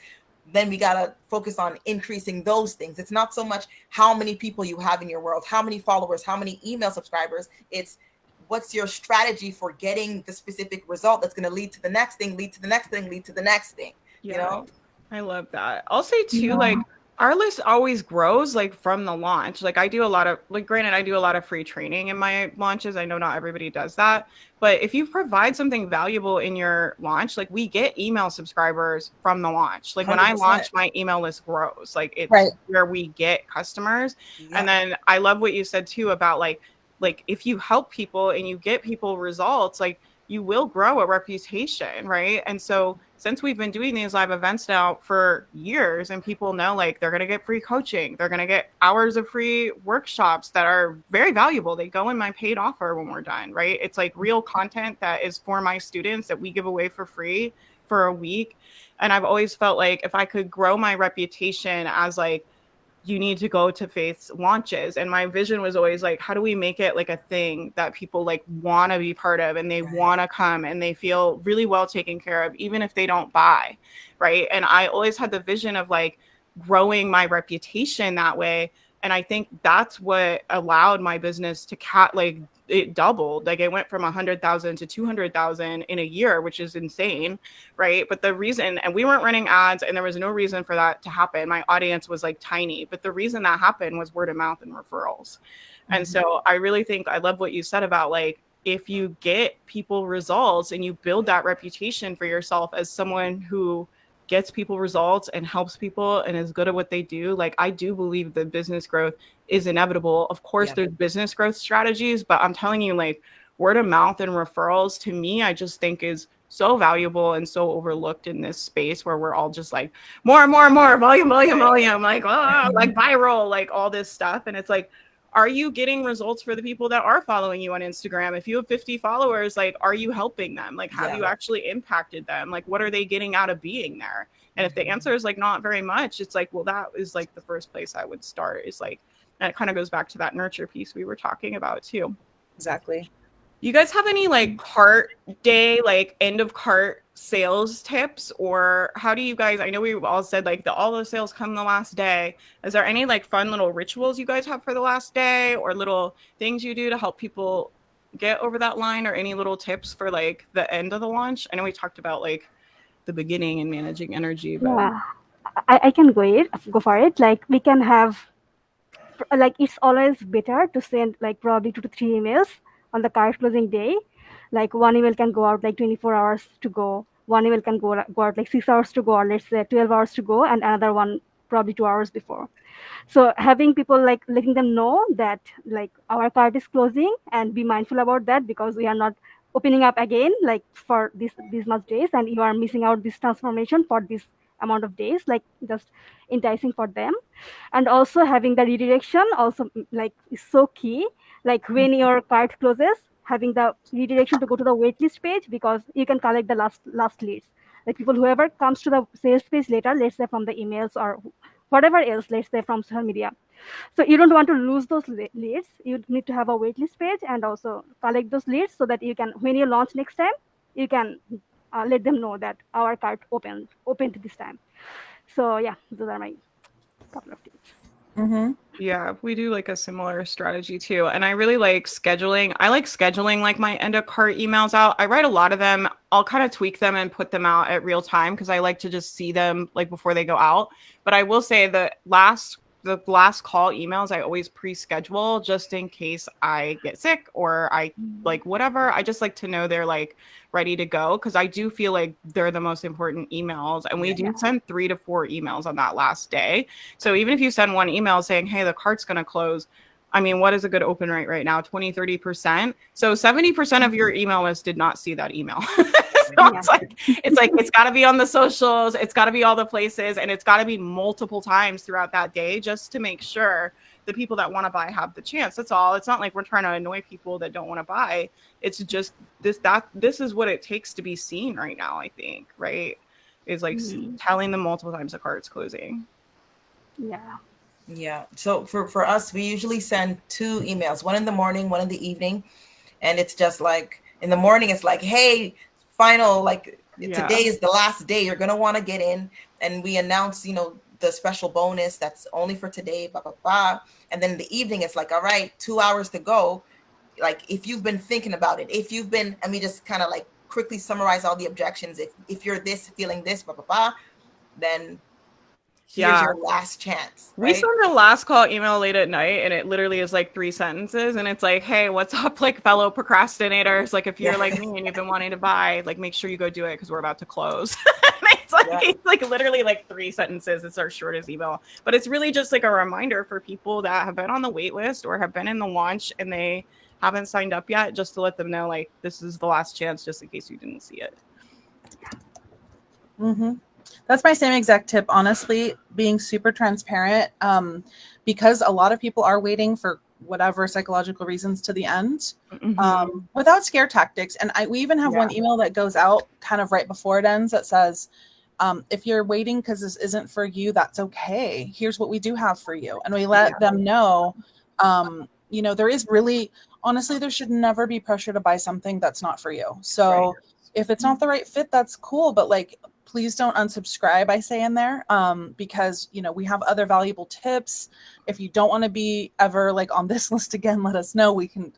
then we got to focus on increasing those things. It's not so much how many people you have in your world, how many followers, how many email subscribers. It's what's your strategy for getting the specific result that's going to lead to the next thing, lead to the next thing, lead to the next thing. Yeah. You know? I love that. I'll say too, like our list always grows like from the launch. Like I do a lot of free training in my launches. I know not everybody does that, but if you provide something valuable in your launch, like we get email subscribers from the launch. Like 100%. When I launch, my email list grows. Like it's where we get customers. Yeah. And then I love what you said too about like if you help people and you get people results, like you will grow a reputation, right? And so since we've been doing these live events now for years, and people know like they're going to get free coaching, they're going to get hours of free workshops that are very valuable. They go in my paid offer when we're done, right? It's like real content that is for my students that we give away for free for a week. And I've always felt like if I could grow my reputation as like you need to go to Faith's launches. And my vision was always like, how do we make it like a thing that people like want to be part of, and they want to come and they feel really well taken care of, even if they don't buy, right? And I always had the vision of like growing my reputation that way. And I think that's what allowed my business to like it doubled. Like it went from 100,000 to 200,000 in a year, which is insane, right? But the reason, and we weren't running ads, and there was no reason for that to happen. My audience was like tiny, but the reason that happened was word of mouth and referrals. And so I really think, I love what you said about like, if you get people results and you build that reputation for yourself as someone who gets people results and helps people and is good at what they do, like I do believe that business growth is inevitable. Of course, there's business growth strategies, but I'm telling you, like word of mouth and referrals, to me, I just think is so valuable and so overlooked in this space where we're all just like more, volume, like, oh, like viral, like all this stuff. And it's like, are you getting results for the people that are following you on Instagram? If you have 50 followers, like, are you helping them? Like, have you actually impacted them? Like, what are they getting out of being there? And if the answer is like not very much, it's like, well, that is like the first place I would start, is like, and it kind of goes back to that nurture piece we were talking about too. Exactly. You guys have any like cart day, like end of cart sales tips, or how do you guys, I know we all said like all the sales come the last day. Is there any like fun little rituals you guys have for the last day, or little things you do to help people get over that line, or any little tips for like the end of the launch? I know we talked about like the beginning and managing energy, but Yeah, I can go for it. Like we can have, like it's always better to send like probably 2 to 3 emails on the cart closing day. Like one email can go out like 24 hours to go. One email can go out like 6 hours to go, or let's say 12 hours to go, and another one probably 2 hours before. So having people like letting them know that like our cart is closing, and be mindful about that, because we are not opening up again like for these much days, and you are missing out this transformation for this amount of days, like just enticing for them. And also having the redirection also like is so key. Like when your cart closes, having the redirection to go to the waitlist page, because you can collect the last leads, like people whoever comes to the sales page later, let's say from the emails or whatever else, let's say from social media. So you don't want to lose those leads. You need to have a waitlist page and also collect those leads, so that you can, when you launch next time, you can let them know that our cart opened this time. So yeah, those are my couple of tips. Yeah, we do like a similar strategy too. And I really like scheduling. I like scheduling like my end of cart emails out. I write a lot of them. I'll kind of tweak them and put them out at real time, because I like to just see them like before they go out. But I will say the last call emails I always pre-schedule, just in case I get sick or I like whatever. I just like to know they're like ready to go, because I do feel like they're the most important emails, and we do send 3 to 4 emails on that last day. So even if you send one email saying, hey, the cart's going to close, I mean, what is a good open rate right now? 20-30%. So 70% of your email list did not see that email. So it's got to be on the socials, it's got to be all the places, and it's got to be multiple times throughout that day, just to make sure the people that want to buy have the chance. That's all. It's not like we're trying to annoy people that don't want to buy. It's just this is what it takes to be seen right now, I think, right? Is like telling them multiple times the cart's closing. Yeah. So for us, we usually send 2 emails, one in the morning, one in the evening. And it's just like in the morning, it's like, hey, final, like today is the last day, you're gonna want to get in, and we announce, the special bonus that's only for today, blah blah blah. And then in the evening, it's like, all right, 2 hours to go. Like if you've been thinking about it, and we just kind of like quickly summarize all the objections. If you're feeling this, blah blah blah, then here's your last chance. Right? We send a last call email late at night, and it literally is like 3 sentences, and it's like, hey, what's up, like fellow procrastinators? Like if you're like me and you've been wanting to buy, like make sure you go do it, because we're about to close. It's like literally like 3 sentences. It's our shortest email, but it's really just like a reminder for people that have been on the wait list or have been in the launch and they haven't signed up yet, just to let them know like this is the last chance, just in case you didn't see it. That's my same exact tip, honestly, being super transparent, because a lot of people are waiting for whatever psychological reasons to the end, without scare tactics. And we even have one email that goes out kind of right before it ends that says, If you're waiting because this isn't for you, that's okay. Here's what we do have for you. And we let them know, there is really, honestly, there should never be pressure to buy something that's not for you. So if it's not the right fit, that's cool. But like, please don't unsubscribe, I say in there, because, we have other valuable tips. If you don't want to be ever like on this list again, let us know. We can,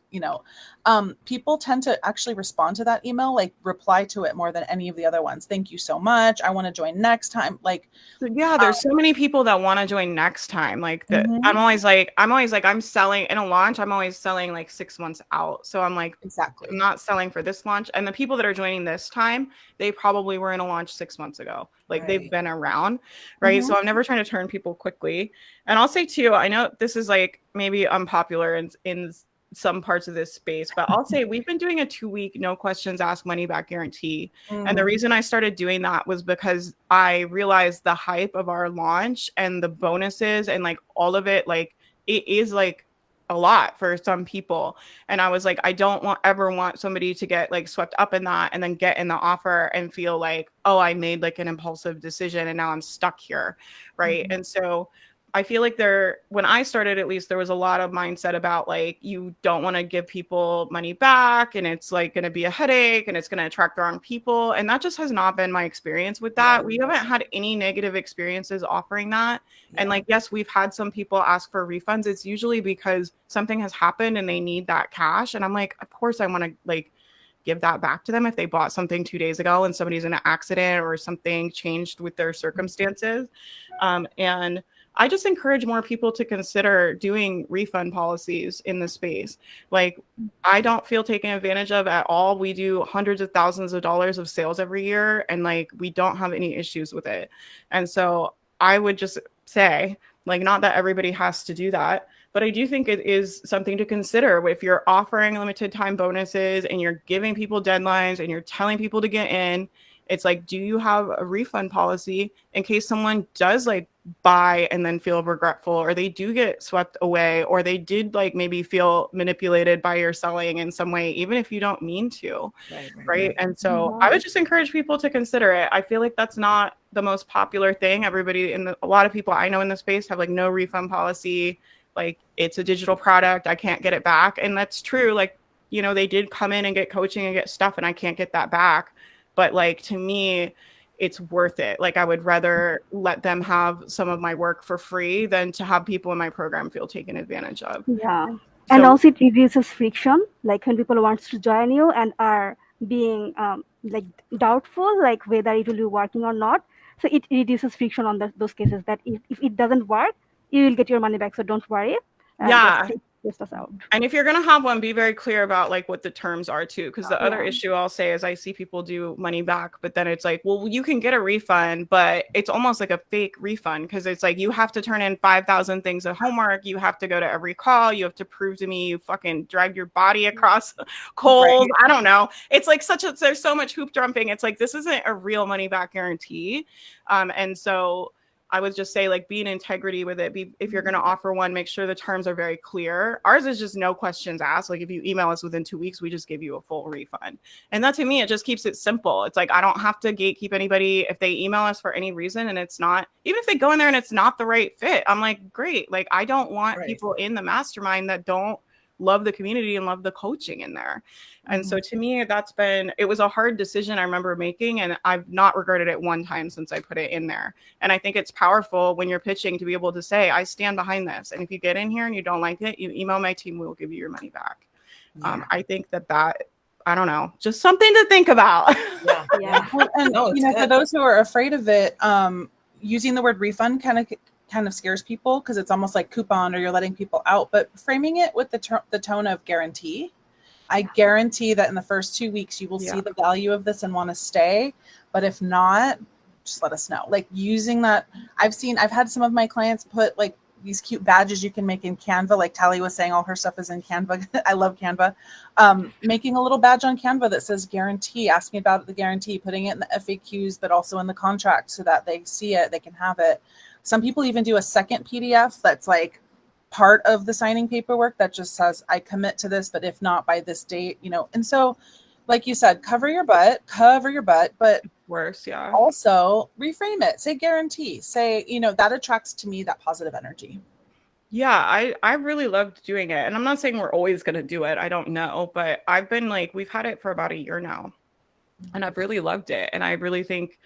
people tend to actually respond to that email, like reply to it more than any of the other ones. Thank you so much. I want to join next time. Like, yeah, there's so many people that want to join next time. Like that, I'm always like, I'm selling in a launch. I'm always selling like 6 months out. So I'm like, exactly, I'm not selling for this launch. And the people that are joining this time, they probably were in a launch 6 months ago. Like they've been around, right? So I'm never trying to turn people quickly. And I'll say too, I know this is like maybe unpopular in some parts of this space, but I'll say we've been doing a 2-week no questions asked money back guarantee. And the reason I started doing that was because I realized the hype of our launch and the bonuses and like all of it, like it is like a lot for some people. And I was like, I don't ever want somebody to get like swept up in that and then get in the offer and feel like, oh, I made like an impulsive decision and now I'm stuck here. Right. And so I feel like when I started, at least there was a lot of mindset about like, you don't want to give people money back and it's like going to be a headache and it's going to attract the wrong people. And that just has not been my experience with that. We haven't had any negative experiences offering that. And like, yes, we've had some people ask for refunds. It's usually because something has happened and they need that cash. And I'm like, of course I want to like give that back to them if they bought something 2 days ago and somebody's in an accident or something changed with their circumstances. And I just encourage more people to consider doing refund policies in the space. Like, I don't feel taken advantage of at all. We do hundreds of thousands of dollars of sales every year, and like, we don't have any issues with it. And so I would just say, like, not that everybody has to do that, but I do think it is something to consider if you're offering limited time bonuses and you're giving people deadlines and you're telling people to get in. It's like, do you have a refund policy in case someone does like buy and then feel regretful, or they do get swept away, or they did like maybe feel manipulated by your selling in some way, even if you don't mean to, right? And so I would just encourage people to consider it. I feel like that's not the most popular thing. A lot of people I know in the space have like no refund policy. Like, it's a digital product, I can't get it back. And that's true. Like, they did come in and get coaching and get stuff and I can't get that back. But like, to me, it's worth it. Like, I would rather let them have some of my work for free than to have people in my program feel taken advantage of. Yeah. And also it reduces friction. Like, when people want to join you and are being like doubtful, like whether it will be working or not. So it reduces friction on those cases that if it doesn't work, you will get your money back. So don't worry. Yeah. Just us out. And if you're going to have one, be very clear about like what the terms are too. Because the other issue I'll say is I see people do money back, but then it's like, well, you can get a refund, but it's almost like a fake refund. Because it's like, you have to turn in 5,000 things of homework. You have to go to every call. You have to prove to me you fucking dragged your body across coals. Right. I don't know. It's like there's so much hoop jumping. It's like, this isn't a real money back guarantee. And so I would just say, like, be in integrity with it. If you're going to offer one, make sure the terms are very clear. Ours is just no questions asked. Like, if you email us within 2 weeks, we just give you a full refund. And that, to me, it just keeps it simple. It's like, I don't have to gatekeep anybody. If they email us for any reason and it's not, even if they go in there and it's not the right fit, I'm like, great. Like, I don't want people in the mastermind that don't love the community and love the coaching in there. And so to me, it was a hard decision I remember making, and I've not regretted it one time since I put it in there. And I think it's powerful when you're pitching to be able to say, I stand behind this. And if you get in here and you don't like it, you email my team, we will give you your money back. I think that I don't know, just something to think about. Yeah. And for those who are afraid of it, using the word refund kind of scares people because it's almost like coupon or you're letting people out, but framing it with the tone of guarantee. I guarantee that in the first 2 weeks, you will see the value of this and want to stay. But if not, just let us know. Like, using that, I've had some of my clients put like these cute badges you can make in Canva. Like Tally was saying, all her stuff is in Canva. I love Canva. Making a little badge on Canva that says guarantee, asking about the guarantee, putting it in the FAQs, but also in the contract so that they see it, they can have it. Some people even do a second PDF that's like part of the signing paperwork that just says, I commit to this, but if not by this date, and so like you said, cover your butt, but Worse, yeah. also reframe it. Say guarantee. Say, that attracts to me that positive energy. Yeah, I really loved doing it. And I'm not saying we're always going to do it. I don't know. But I've been like, we've had it for about a year now. And I've really loved it. And I really think,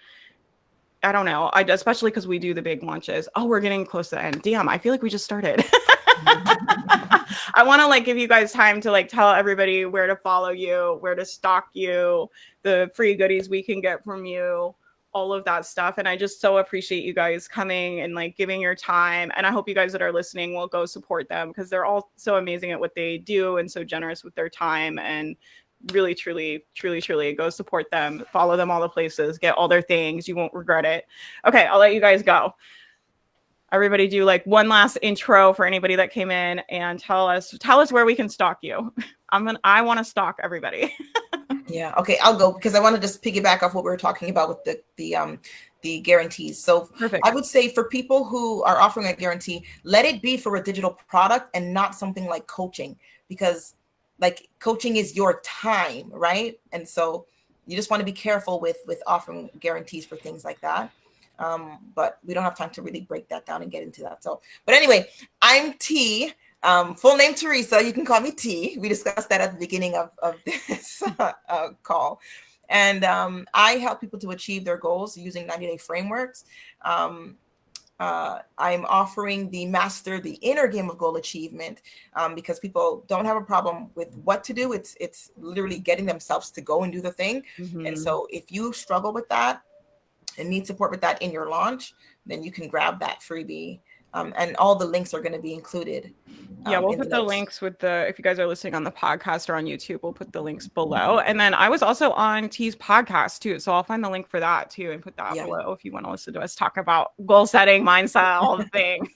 I don't know, especially because we do the big launches. Oh, we're getting close to the end. Damn, I feel like we just started. I want to like give you guys time to like tell everybody where to follow you, where to stalk you, the free goodies we can get from you, all of that stuff. And I just so appreciate you guys coming and like giving your time. And I hope you guys that are listening will go support them because they're all so amazing at what they do and so generous with their time. And really, truly go support them, follow them all the places, get all their things. You won't regret it. Okay, I'll let you guys go. Everybody do like one last intro for anybody that came in and tell us where we can stalk you. I want to stalk everybody. Yeah. Okay. I'll go because I want to just piggyback off what we were talking about with the guarantees. So Perfect. I would say for people who are offering a guarantee, let it be for a digital product and not something like coaching, because like coaching is your time, right? And so you just want to be careful with offering guarantees for things like that. But we don't have time to really break that down and get into that. So, but anyway, I'm T. Full name Teresa. You can call me T. We discussed that at the beginning of this call. And I help people to achieve their goals using 90-day frameworks. I'm offering the Master the Inner Game of Goal Achievement because people don't have a problem with what to do. It's literally getting themselves to go and do the thing. Mm-hmm. And so if you struggle with that and need support with that in your launch, then you can grab that freebie. And all the links are going to be included. Yeah, we'll put the links with if you guys are listening on the podcast or on YouTube, we'll put the links below. And then I was also on T's podcast too. So I'll find the link for that too and put that below if you want to listen to us talk about goal setting, mindset, all the things.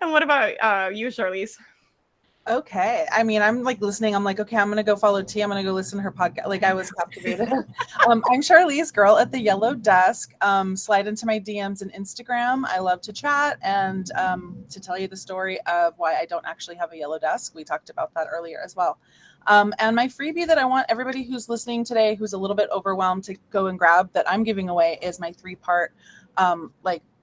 And what about you, Charlize? Okay. I mean, I'm like listening. I'm like, okay, I'm going to go follow T. I'm going to go listen to her podcast. Like I was captivated. I'm Charlize, girl at the yellow desk. Slide into my DMs and Instagram. I love to chat and to tell you the story of why I don't actually have a yellow desk. We talked about that earlier as well. And my freebie that I want everybody who's listening today, who's a little bit overwhelmed to go and grab that I'm giving away is my 3-part,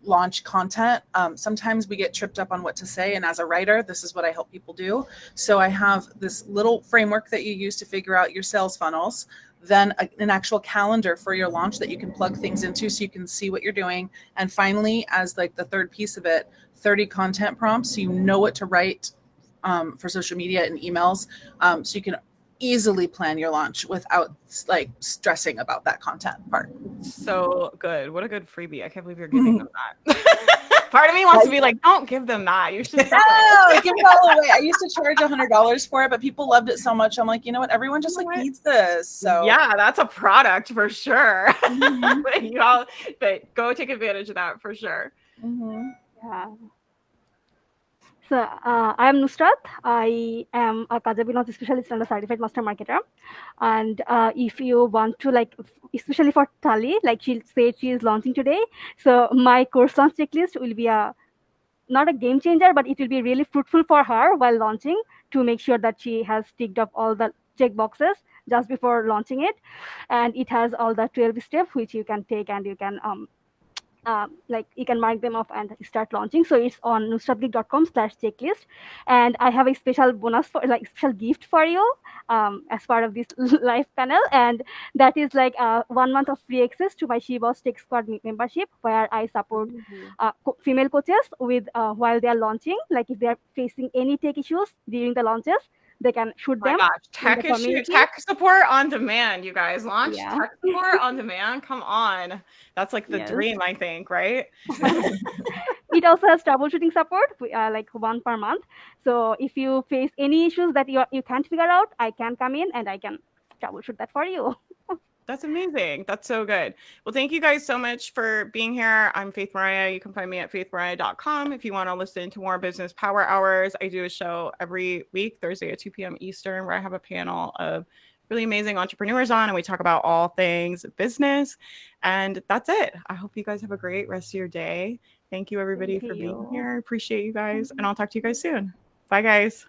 launch content. Sometimes we get tripped up on what to say. And as a writer, this is what I help people do. So I have this little framework that you use to figure out your sales funnels, then an actual calendar for your launch that you can plug things into so you can see what you're doing. And finally, as like the third piece of it, 30 content prompts. So you know what to write for social media and emails. So you can easily plan your launch without like stressing about that content part. So good. What a good freebie. I can't believe you're giving them that. Part of me wants to be like, don't give them that. You should give it all away. I used to charge $100 for it, but people loved it so much. I'm like, you know what? Everyone just needs this. So yeah, that's a product for sure. Mm-hmm. but go take advantage of that for sure. Mm-hmm. Yeah. So I am Nusrat. I am a Kajabi launch specialist and a certified master marketer. And if you want to especially for Tali, like she said, she is launching today. So my course launch checklist will be not a game changer, but it will be really fruitful for her while launching to make sure that she has ticked up all the check boxes just before launching it. And it has all the 12 steps which you can take and you can you can mark them off and start launching. So it's on nusratgeek.com/checklist. And I have a special bonus special gift for you as part of this live panel. And that is 1 month of free access to my She Boss Tech Squad membership, where I support female coaches with while they are launching. Like if they are facing any tech issues during the launches, they can shoot them. Tech support on demand, you guys. Tech support on demand. Come on. That's like the dream, I think, right? It also has troubleshooting support, 1 per month. So if you face any issues that you can't figure out, I can come in and I can troubleshoot that for you. That's amazing. That's so good. Well, thank you guys so much for being here. I'm Faith Mariah. You can find me at faithmariah.com if you want to listen to more business power hours. I do a show every week, Thursday at 2 p.m. Eastern, where I have a panel of really amazing entrepreneurs on, and we talk about all things business. And that's it. I hope you guys have a great rest of your day. Thank you, everybody, for being here. I appreciate you guys, and I'll talk to you guys soon. Bye, guys.